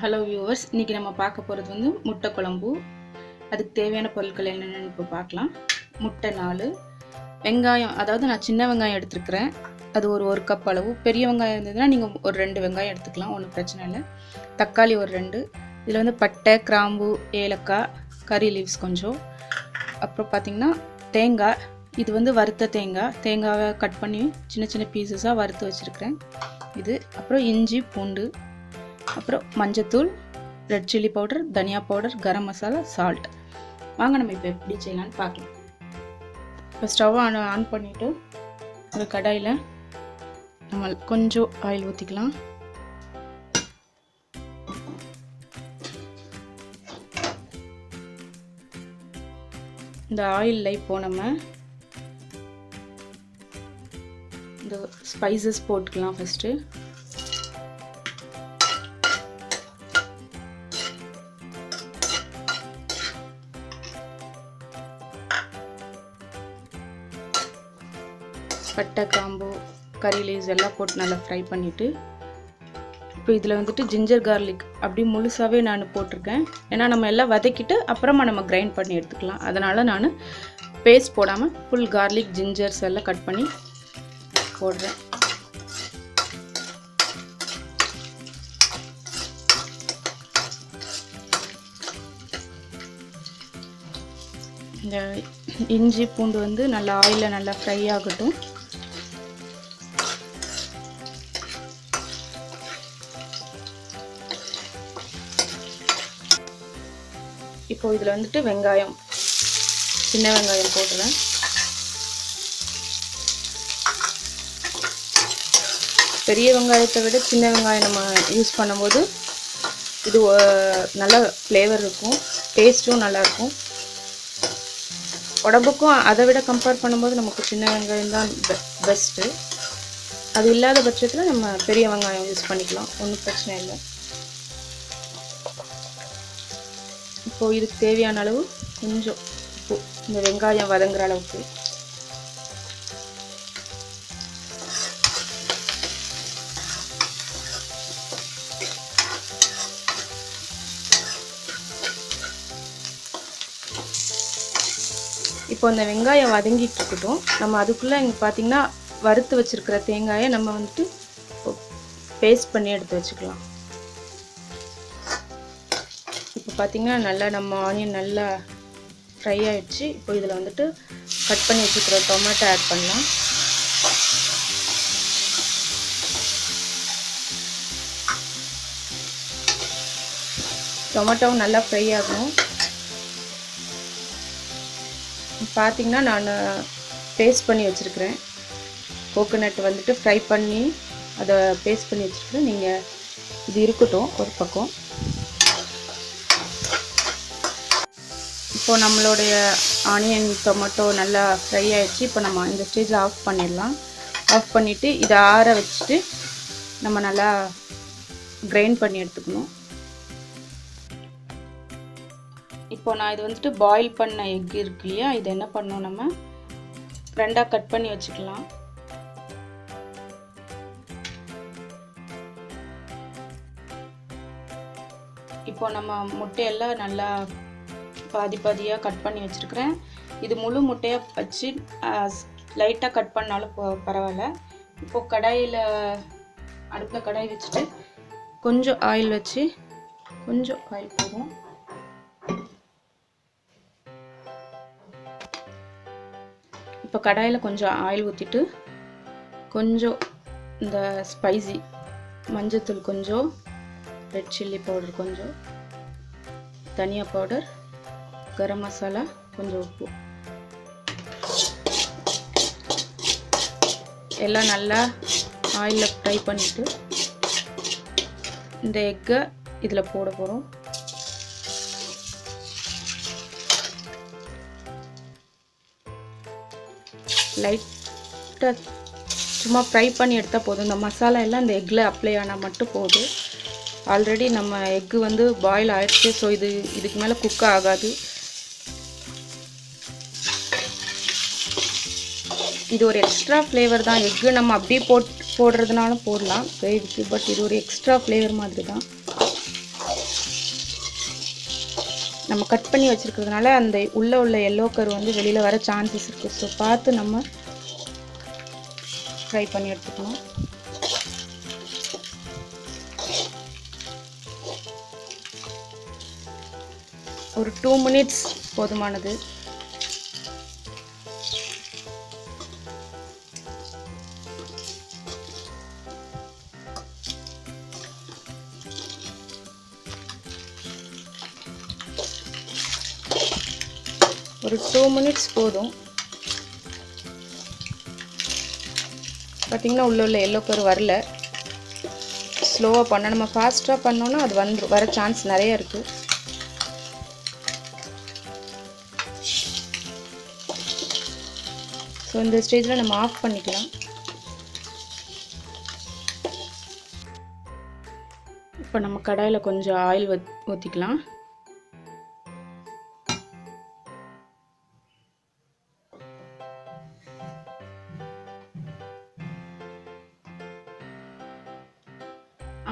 Hello viewers, இன்றைக்கி நம்ம பார்க்க போகிறது வந்து முட்டை குழம்பு. அதுக்கு தேவையான பொருட்கள் என்னென்னு இப்போ பார்க்கலாம். முட்டை 4, வெங்காயம், அதாவது நான் சின்ன வெங்காயம் எடுத்துருக்கிறேன், அது ஒரு கப் அளவு. பெரிய வெங்காயம் இருந்ததுன்னா நீங்கள் ஒரு 2 வெங்காயம் எடுத்துக்கலாம், ஒன்றும் பிரச்சனை இல்லை. தக்காளி ஒரு 2, இதில் வந்து பட்டை, கிராம்பு, ஏலக்காய், கறி லீவ்ஸ் கொஞ்சம். அப்புறம் பார்த்திங்கன்னா தேங்காய், இது வந்து வறுத்த தேங்காவை கட் பண்ணி சின்ன சின்ன பீசஸாக வறுத்து வச்சுருக்கிறேன் இது. அப்புறம் இஞ்சி, பூண்டு, அப்புறம் மஞ்சத்தூள், ரெட் சில்லி பவுடர், தனியா பவுடர், கரம் மசாலா, சால்ட். வாங்க நம்ம இப்போ எப்படி செய்யலான்னு பார்க்கலாம். இப்போ ஸ்டவ் ஆன் பண்ணிவிட்டு ஒரு கடாயில் நம்ம கொஞ்சம் ஆயில் ஊற்றிக்கலாம். இந்த ஆயிலில் இப்போ நம்ம இந்த ஸ்பைசஸ் போட்டுக்கலாம். ஃபஸ்ட்டு பட்டை, கிராம்பு, கறி லீவ்ஸ் எல்லாம் போட்டு நல்லா ஃப்ரை பண்ணிவிட்டு, இப்போ இதில் வந்துட்டு ஜிஞ்சர் கார்லிக் அப்படி முழுசாகவே நான் போட்டிருக்கேன். ஏன்னா நம்ம எல்லாம் வதக்கிட்டு அப்புறமா நம்ம கிரைண்ட் பண்ணி எடுத்துக்கலாம். அதனால் நான் பேஸ்ட் போடாமல் ஃபுல் கார்லிக், ஜிஞ்சர்ஸ் எல்லாம் கட் பண்ணி போடுறேன். இந்த இஞ்சி பூண்டு வந்து நல்லா ஆயிலில் நல்லா ஃப்ரை ஆகட்டும். இப்போ இதில் வந்துட்டு வெங்காயம், சின்ன வெங்காயம் போடுறேன். பெரிய வெங்காயத்தை விட சின்ன வெங்காயம் நம்ம யூஸ் பண்ணும்போது இது நல்ல ஃப்ளேவர் இருக்கும், டேஸ்ட்டும் நல்லாயிருக்கும். உடம்புக்கும் அதை விட கம்பேர் பண்ணும்போது நமக்கு சின்ன வெங்காயம் தான் பெஸ்ட்டு. அது இல்லாத பட்சத்தில் நம்ம பெரிய வெங்காயம் யூஸ் பண்ணிக்கலாம், ஒன்றும் பிரச்சனை இல்லை. இப்போது இதுக்கு தேவையான அளவு கொஞ்சம் உப்பு, இந்த வெங்காயம் வதங்குற அளவுக்கு. இப்போ இந்த வெங்காயம் வதங்கிட்டு இருக்கட்டும். நம்ம அதுக்குள்ளே இங்கே பார்த்திங்கன்னா வறுத்து வச்சுருக்கிற தேங்காயை நம்ம வந்துட்டு பேஸ்ட் பண்ணி எடுத்து வச்சுக்கலாம். இப்போ பார்த்திங்கன்னா நல்லா நம்ம ஆனியன் நல்லா ஃப்ரை ஆகிடுச்சு. இப்போ இதில் வந்துட்டு கட் பண்ணி வச்சுக்கிற டொமேட்டோ ஆட் பண்ணலாம். டொமேட்டோவும் நல்லா ஃப்ரை ஆகணும். பார்த்திங்கன்னா நான் பேஸ்ட் பண்ணி வச்சுருக்கிறேன், கோகோனட் வந்துட்டு ஃப்ரை பண்ணி அதை பேஸ்ட் பண்ணி வச்சுருக்கிறேன். நீங்கள் இது இருக்கட்டும் ஒரு பக்கம். இப்போது நம்மளுடைய ஆனியன் டொமேட்டோ நல்லா ஃப்ரை ஆகிடுச்சு. இப்போ நம்ம இந்த ஸ்டேஜில் ஆஃப் பண்ணிடலாம். ஆஃப் பண்ணிவிட்டு இதை ஆற வச்சுட்டு நம்ம நல்லா கிரைண்ட் பண்ணி எடுத்துக்கணும். இப்போ நான் இது வந்துட்டு பாயில் பண்ண எக் இருக்கு இல்லையா, இது என்ன பண்ணணும், நம்ம 2ஆக கட் பண்ணி வச்சுக்கலாம். இப்போ நம்ம முட்டையெல்லாம் நல்லா பாதி பாதியாக கட் பண்ணி வச்சுருக்கிறேன். இது முழு முட்டையாக வச்சு லைட்டாக கட் பண்ணாலும் பரவாயில்ல. இப்போது கடாயில் அடுப்பில் கடாய் வச்சுட்டு கொஞ்சம் ஆயில் வச்சு, கொஞ்சம் ஆயில் போதும். இப்போ கடாயில் கொஞ்சம் ஆயில் ஊற்றிட்டு கொஞ்சம் இந்த ஸ்பைசி மஞ்சத்தூள் கொஞ்சம், ரெட் சில்லி பவுடர் கொஞ்சம், தனியா பவுடர், கரம் மசாலா, கொஞ்சம் உப்பு எல்லாம் நல்லா ஆயிலில் ஃப்ரை பண்ணிவிட்டு இந்த எக்கை இதில் போட போகிறோம். லைட்டாக சும்மா ஃப்ரை பண்ணி எடுத்தால் போதும். இந்த மசாலா எல்லாம் இந்த எக்கில் அப்ளை ஆனால் மட்டும் போதும். ஆல்ரெடி நம்ம எக்கு வந்து பாயில் ஆகிடுச்சு, ஸோ இதுக்கு மேலே குக் ஆகாது. இது ஒரு எக்ஸ்ட்ரா ஃப்ளேவர் தான். எக்கு நம்ம அப்படியே போடுறதுனாலும் போடலாம் கிரேவிக்கு, பட் இது ஒரு எக்ஸ்ட்ரா ஃப்ளேவர் மாதிரி தான். நம்ம கட் பண்ணி வச்சுருக்கிறதுனால அந்த உள்ள எல்லோ கரு வந்து வெளியில் வர சான்சஸ் இருக்குது. ஸோ பார்த்து நம்ம ஃப்ரை பண்ணி எடுத்துக்கணும். ஒரு 2 மினிட்ஸ் போதுமானது. ஒரு 2 மினிட்ஸ் போதும். பார்த்திங்கன்னா உள்ள எல்லோ கரு வரல. ஸ்லோவாக பண்ண, நம்ம ஃபாஸ்ட்டாக பண்ணோன்னா அது வர சான்ஸ் நிறைய இருக்குது. ஸோ இந்த ஸ்டேஜில் நம்ம ஆஃப் பண்ணிக்கலாம். இப்போ நம்ம கடாயில் கொஞ்சம் ஆயில் ஊற்றிக்கலாம்.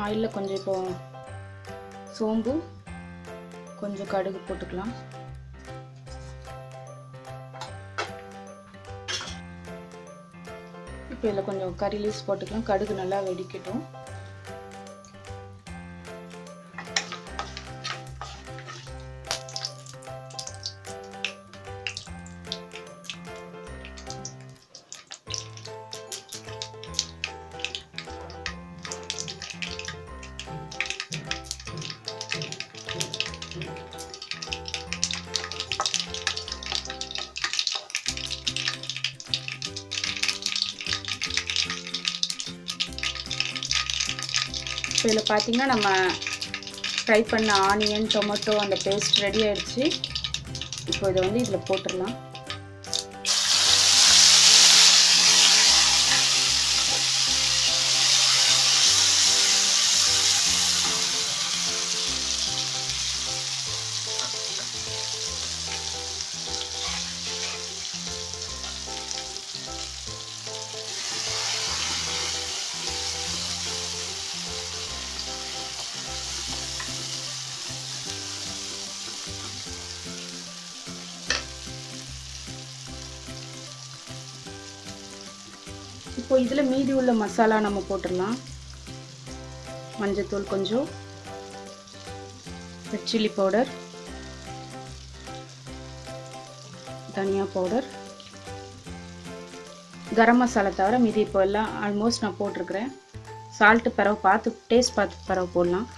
ஆயிலில் கொஞ்சம் இப்போ சோம்பு, கொஞ்சம் கடுகு போட்டுக்கலாம். இப்போ இதில் கொஞ்சம் கறி லீவ்ஸ் போட்டுக்கலாம். கடுகு நல்லா வெடிக்கட்டும். இதில் பார்த்திங்கன்னா நம்ம ஃப்ரை பண்ண ஆனியன், டொமேட்டோ அந்த பேஸ்ட் ரெடி ஆகிடுச்சு. இப்போ இதை வந்து இதில் போட்டுடலாம். இப்போ இதில் மீதி உள்ள மசாலா நம்ம போட்டுடலாம். மஞ்சத்தூள் கொஞ்சம், ரெட் சில்லி பவுடர், தனியா பவுடர், கரம் மசாலா தவிர மீதி இப்போ எல்லாம் ஆல்மோஸ்ட் நான் போட்டிருக்கிறேன். சால்ட்டு பிறகு பார்த்து டேஸ்ட் பார்த்து பிறகு போடலாம்.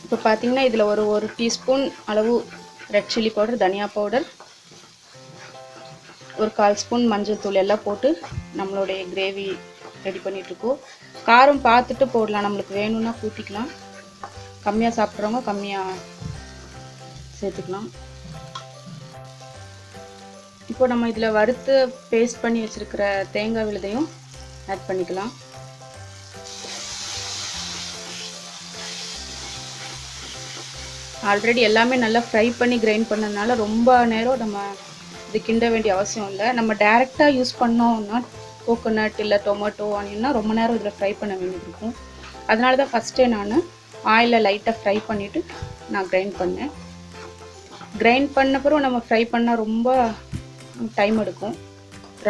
இப்போ பார்த்தீங்கன்னா இதில் ஒரு டீஸ்பூன் அளவு ரெட் சில்லி பவுடர், தனியா பவுடர், ஒரு 1/4 ஸ்பூன் மஞ்சள் தூள் எல்லாம் போட்டு நம்மளுடைய கிரேவி ரெடி பண்ணிகிட்ருக்கோம். காரம் பார்த்துட்டு போடலாம், நம்மளுக்கு வேணும்னா கூட்டிக்கலாம். கம்மியாக சாப்பிட்றவங்க கம்மியாக சேர்த்துக்கலாம். இப்போ நம்ம இதில் வறுத்து பேஸ்ட் பண்ணி வச்சுருக்கிற தேங்காய் விழுதையும் ஆட் பண்ணிக்கலாம். ஆல்ரெடி எல்லாமே நல்லா ஃப்ரை பண்ணி கிரைண்ட் பண்ணதுனால ரொம்ப நேரம் நம்ம இது கிண்ட வேண்டிய அவசியம் இல்லை. நம்ம டைரெக்டாக யூஸ் பண்ணோம்னா கோகோனட் இல்லை டொமேட்டோ ஆனியன்னா ரொம்ப நேரம் இதில் ஃப்ரை பண்ண வேண்டியது இருக்கும். அதனால தான் ஃபஸ்ட்டே நான் ஆயிலில் லைட்டாக ஃப்ரை பண்ணிவிட்டு நான் கிரைண்ட் பண்ணேன். கிரைண்ட் பண்ண பிறகு நம்ம ஃப்ரை பண்ணால் ரொம்ப டைம் எடுக்கும்.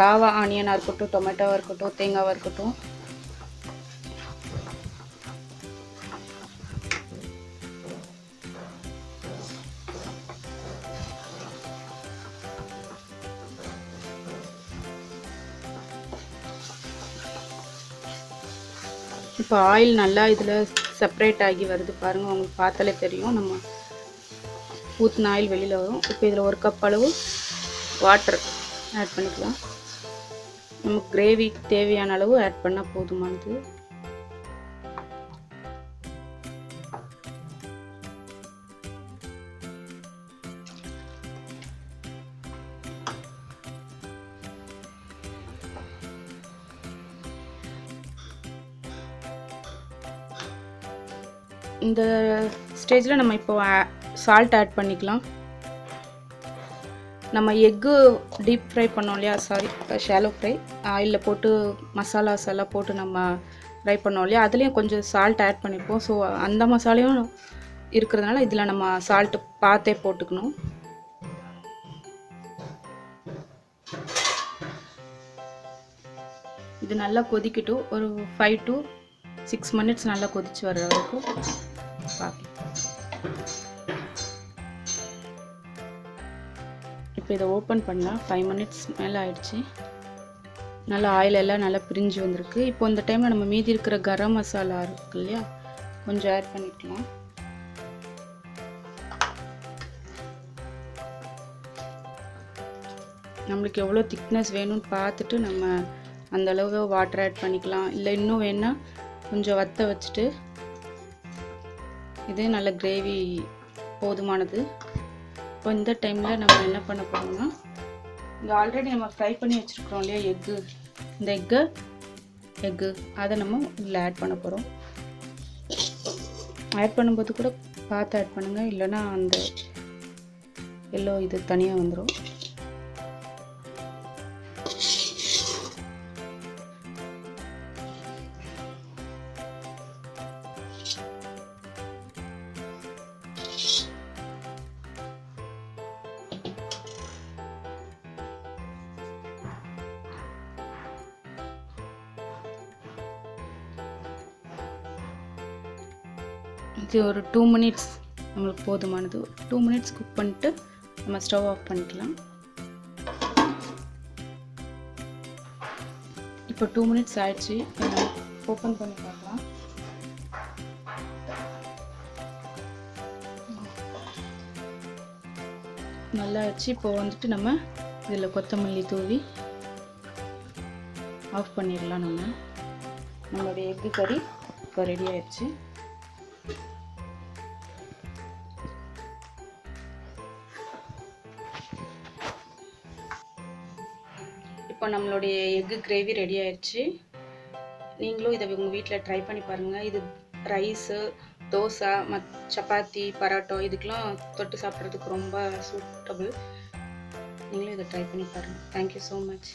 ராவா ஆனியனாக இருக்கட்டும், டொமேட்டோவாக இருக்கட்டும், தேங்காவாக இருக்கட்டும். இப்போ ஆயில் நல்லா இதில் செப்பரேட் ஆகி வருது பாருங்கள், உங்களுக்கு பார்த்தாலே தெரியும். நம்ம ஊற்றின ஆயில் வெளியில் வரும். இப்போ இதில் 1 கப் அளவு வாட்டர் ஆட் பண்ணிக்கலாம். நமக்கு கிரேவிக்கு தேவையான அளவு ஆட் பண்ணால் போதுமானது. இந்த ஸ்டேஜில் நம்ம இப்போ சால்ட் ஆட் பண்ணிக்கலாம். நம்ம எக்கு டீப் ஃப்ரை பண்ணோம் இல்லையா, ஷாலோ ஃப்ரை, ஆயிலில் போட்டு மசாலாஸ் எல்லாம் போட்டு நம்ம ஃப்ரை பண்ணோம் இல்லையா, அதுலேயும் கொஞ்சம் சால்ட் ஆட் பண்ணிப்போம். ஸோ அந்த மசாலையும் இருக்கிறதுனால இதில் நம்ம சால்ட்டு பார்த்தே போட்டுக்கணும். இது நல்லா கொதிக்கட்டும். ஒரு 5 to 6 minutes நல்லா கொதிச்சு வர்ற வரைக்கும் பார்க்கலாம். இப்போ இதை ஓப்பன் பண்ணால் 5 minutes மேலே ஆயிடுச்சு. நல்லா ஆயில் எல்லாம் நல்லா பிரிஞ்சு வந்திருக்கு. இப்போ இந்த டைமில் நம்ம மீதி இருக்கிற கரம் மசாலா இருக்கு இல்லையா, கொஞ்சம் ஆட் பண்ணிக்கலாம். நம்மளுக்கு எவ்வளோ திக்னஸ் வேணும்னு பார்த்துட்டு நம்ம அந்த அளவு வாட்டர் ஆட் பண்ணிக்கலாம். இல்லை இன்னும் வேணால் கொஞ்சம் வற்ற வச்சுட்டு, இது நல்ல கிரேவி போதுமானது. இப்போ இந்த டைமில் நம்ம என்ன பண்ண போகிறோம்னா, இங்கே ஆல்ரெடி நம்ம ஃப்ரை பண்ணி வச்சுருக்குறோம் இல்லையா எக்கு, இந்த எக்கு அதை நம்ம இதில் ஆட் பண்ண போகிறோம். ஆட் பண்ணும்போது கூட பார்த்து ஆட் பண்ணுங்கள், இல்லைன்னா அந்த எல்லோ இது தனியாக வந்துடும். இது ஒரு 2 minutes நம்மளுக்கு போதுமானது. 2 minutes குக் பண்ணிட்டு நம்ம ஸ்டவ் ஆஃப் பண்ணிக்கலாம். இப்போ 2 minutes ஆயிடுச்சு. நம்ம ஓப்பன் பண்ணி பார்க்கலாம். நல்லா ஆயிடுச்சு. இப்போ வந்துட்டு நம்ம இதில் கொத்தமல்லி தூவி ஆஃப் பண்ணிடலாம். நம்மளுடைய எக்கு கறி இப்போ ரெடி ஆயிடுச்சு. இப்போ நம்மளுடைய எக்கு கிரேவி ரெடி ஆயிடுச்சு. நீங்களும் இதை உங்கள் வீட்டில் ட்ரை பண்ணி பாருங்கள். இது ரைஸு, தோசை, சப்பாத்தி, பரோட்டா இதுக்கெலாம் தொட்டு சாப்பிட்றதுக்கு ரொம்ப சூட்டபிள். நீங்களும் இதை ட்ரை பண்ணி பாருங்கள். Thank you so much.